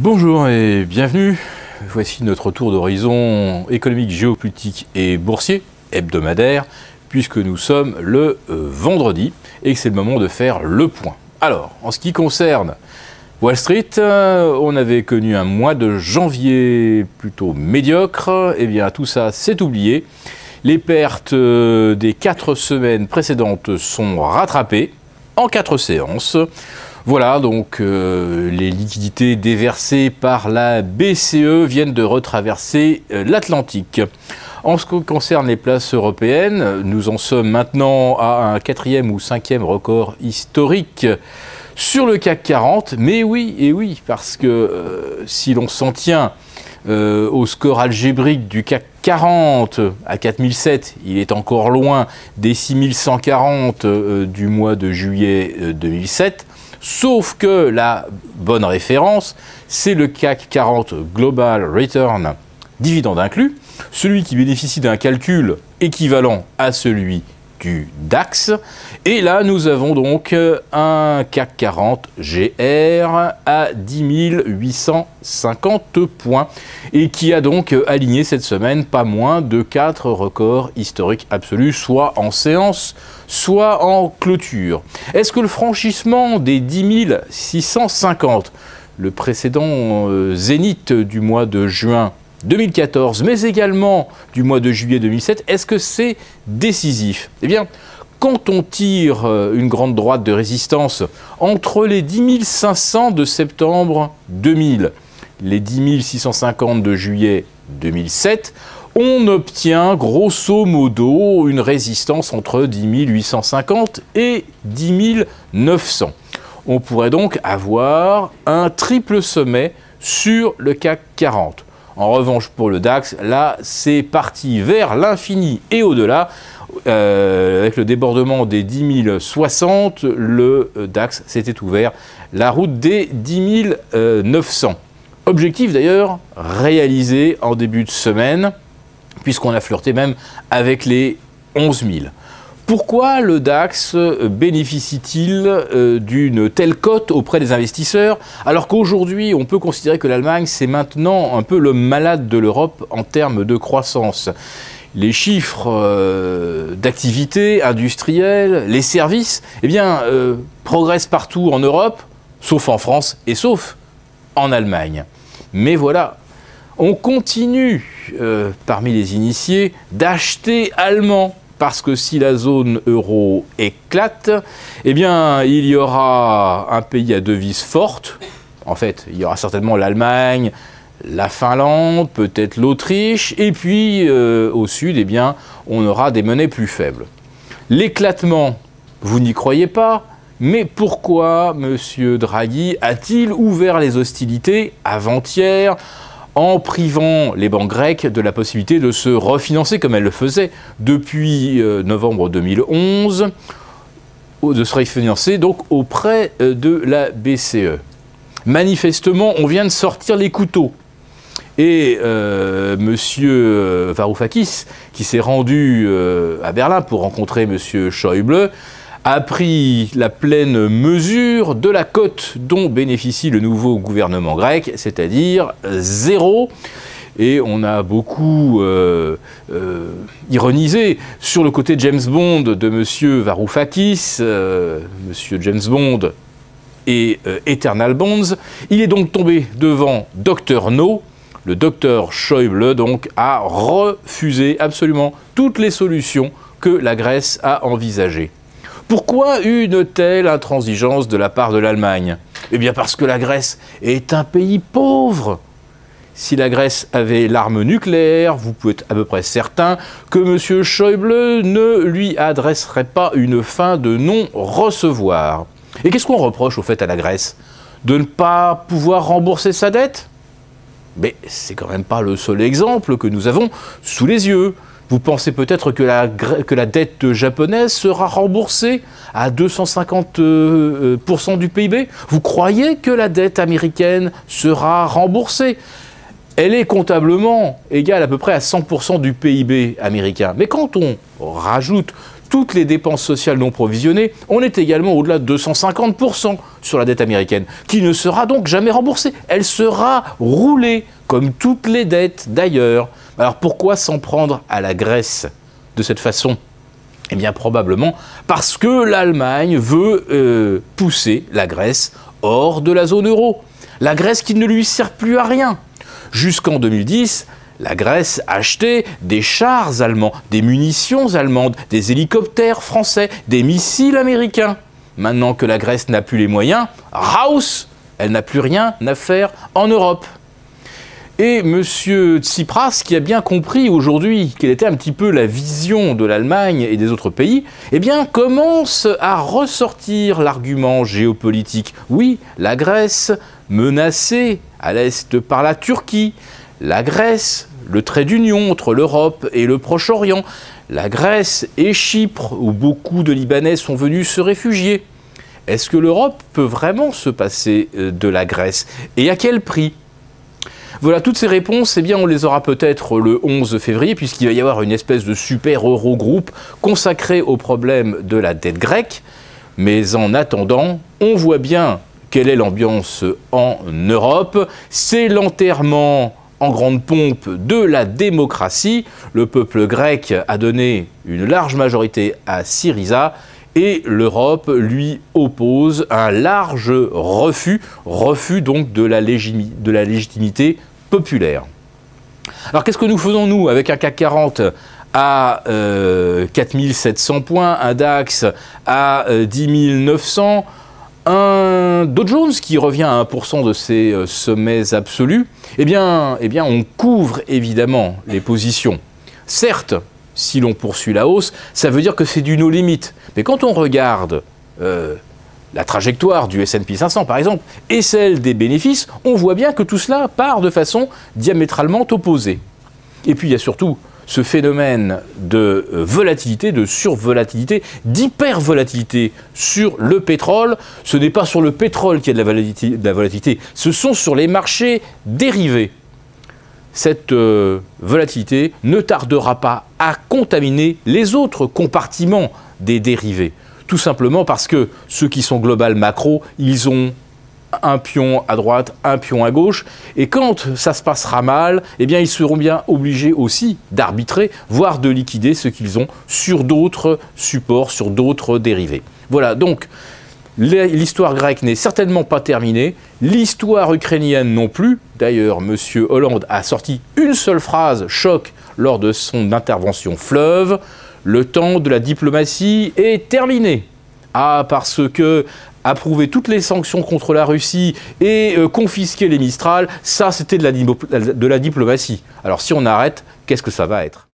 Bonjour et bienvenue. Voici notre tour d'horizon économique, géopolitique et boursier hebdomadaire, puisque nous sommes le vendredi et que c'est le moment de faire le point. Alors, en ce qui concerne Wall Street, on avait connu un mois de janvier plutôt médiocre. Eh bien, tout ça s'est oublié. Les pertes des 4 semaines précédentes sont rattrapées en 4 séances. Voilà, donc les liquidités déversées par la BCE viennent de retraverser l'Atlantique. En ce qui concerne les places européennes, nous en sommes maintenant à un 4e ou 5e record historique sur le CAC 40. Mais oui, et oui, parce que si l'on s'en tient au score algébrique du CAC 40 à 4007, il est encore loin des 6140 du mois de juillet 2007. Sauf que la bonne référence, c'est le CAC 40 Global Return, dividende inclus, celui qui bénéficie d'un calcul équivalent à celui du DAX. Et là, nous avons donc un CAC 40 GR à 10 850 points et qui a donc aligné cette semaine pas moins de 4 records historiques absolus, soit en séance, soit en clôture. Est-ce que le franchissement des 10 650, le précédent zénith du mois de juin 2014, mais également du mois de juillet 2007, est-ce que c'est décisif? Eh bien, quand on tire une grande droite de résistance entre les 10 500 de septembre 2000, les 10 650 de juillet 2007, on obtient grosso modo une résistance entre 10 850 et 10 900. On pourrait donc avoir un triple sommet sur le CAC 40. En revanche, pour le DAX, là, c'est parti vers l'infini et au-delà. Avec le débordement des 10 060, le DAX s'était ouvert la route des 10 900. Objectif d'ailleurs réalisé en début de semaine, puisqu'on a flirté même avec les 11 000. Pourquoi le DAX bénéficie-t-il d'une telle cote auprès des investisseurs, alors qu'aujourd'hui on peut considérer que l'Allemagne c'est maintenant un peu le malade de l'Europe en termes de croissance? Les chiffres d'activité industrielle, les services, eh bien, progressent partout en Europe, sauf en France et sauf en Allemagne. Mais voilà, on continue, parmi les initiés, d'acheter allemand. Parce que si la zone euro éclate, eh bien, il y aura un pays à devise forte. En fait, il y aura certainement l'Allemagne, la Finlande, peut-être l'Autriche. Et puis, au sud, eh bien, on aura des monnaies plus faibles. L'éclatement, vous n'y croyez pas? Mais pourquoi M. Draghi a-t-il ouvert les hostilités avant-hier en privant les banques grecques de la possibilité de se refinancer comme elles le faisaient depuis novembre 2011, de se refinancer donc auprès de la BCE. Manifestement, on vient de sortir les couteaux. Et M. Varoufakis, qui s'est rendu à Berlin pour rencontrer M. Schäuble, a pris la pleine mesure de la cote dont bénéficie le nouveau gouvernement grec, c'est-à-dire 0. Et on a beaucoup ironisé sur le côté James Bond de M. Varoufakis, M. James Bond et Eternal Bonds. Il est donc tombé devant Dr No. Le docteur Schäuble donc a refusé absolument toutes les solutions que la Grèce a envisagées. Pourquoi une telle intransigeance de la part de l'Allemagne? Eh bien parce que la Grèce est un pays pauvre. Si la Grèce avait l'arme nucléaire, vous pouvez être à peu près certain que M. Schäuble ne lui adresserait pas une fin de non-recevoir. Et qu'est-ce qu'on reproche au fait à la Grèce? De ne pas pouvoir rembourser sa dette? Mais c'est quand même pas le seul exemple que nous avons sous les yeux. Vous pensez peut-être que la dette japonaise sera remboursée à 250% du PIB? Vous croyez que la dette américaine sera remboursée? Elle est comptablement égale à peu près à 100% du PIB américain. Mais quand on rajoute toutes les dépenses sociales non provisionnées, on est également au-delà de 250% sur la dette américaine, qui ne sera donc jamais remboursée. Elle sera roulée, comme toutes les dettes d'ailleurs. Alors pourquoi s'en prendre à la Grèce de cette façon? Eh bien probablement parce que l'Allemagne veut pousser la Grèce hors de la zone euro. La Grèce qui ne lui sert plus à rien. Jusqu'en 2010, la Grèce achetait des chars allemands, des munitions allemandes, des hélicoptères français, des missiles américains. Maintenant que la Grèce n'a plus les moyens, raus, elle n'a plus rien à faire en Europe. Et M. Tsipras, qui a bien compris aujourd'hui quelle était un petit peu la vision de l'Allemagne et des autres pays, eh bien, commence à ressortir l'argument géopolitique. Oui, la Grèce menacée à l'est par la Turquie, la Grèce, le trait d'union entre l'Europe et le Proche-Orient, la Grèce et Chypre, où beaucoup de Libanais sont venus se réfugier. Est-ce que l'Europe peut vraiment se passer de la Grèce? Et à quel prix? Voilà, toutes ces réponses, eh bien, on les aura peut-être le 11 février, puisqu'il va y avoir une espèce de super Eurogroupe consacré au problème de la dette grecque. Mais en attendant, on voit bien quelle est l'ambiance en Europe. C'est l'enterrement en grande pompe de la démocratie. Le peuple grec a donné une large majorité à Syriza et l'Europe lui oppose un large refus donc de la légitimité populaire. Alors qu'est-ce que nous faisons nous avec un CAC 40 à 4700 points, un DAX à 10 900, un Dow Jones qui revient à 1% de ses sommets absolus? Eh bien, on couvre évidemment les positions. Certes, si l'on poursuit la hausse, ça veut dire que c'est du no limit. Mais quand on regarde la trajectoire du S&P 500 par exemple, et celle des bénéfices, on voit bien que tout cela part de façon diamétralement opposée. Et puis il y a surtout ce phénomène de volatilité, de survolatilité, d'hypervolatilité sur le pétrole. Ce n'est pas sur le pétrole qu'il y a de la volatilité, ce sont sur les marchés dérivés. Cette volatilité ne tardera pas à contaminer les autres compartiments des dérivés. Tout simplement parce que ceux qui sont global macro, ils ont un pion à droite, un pion à gauche, et quand ça se passera mal, eh bien ils seront bien obligés aussi d'arbitrer, voire de liquider ce qu'ils ont sur d'autres supports, sur d'autres dérivés. Voilà, donc l'histoire grecque n'est certainement pas terminée, l'histoire ukrainienne non plus. D'ailleurs, M. Hollande a sorti une seule phrase choc lors de son intervention fleuve: le temps de la diplomatie est terminé. Ah, parce que approuver toutes les sanctions contre la Russie et confisquer les Mistral, ça c'était de la diplomatie. Alors si on arrête, qu'est-ce que ça va être ?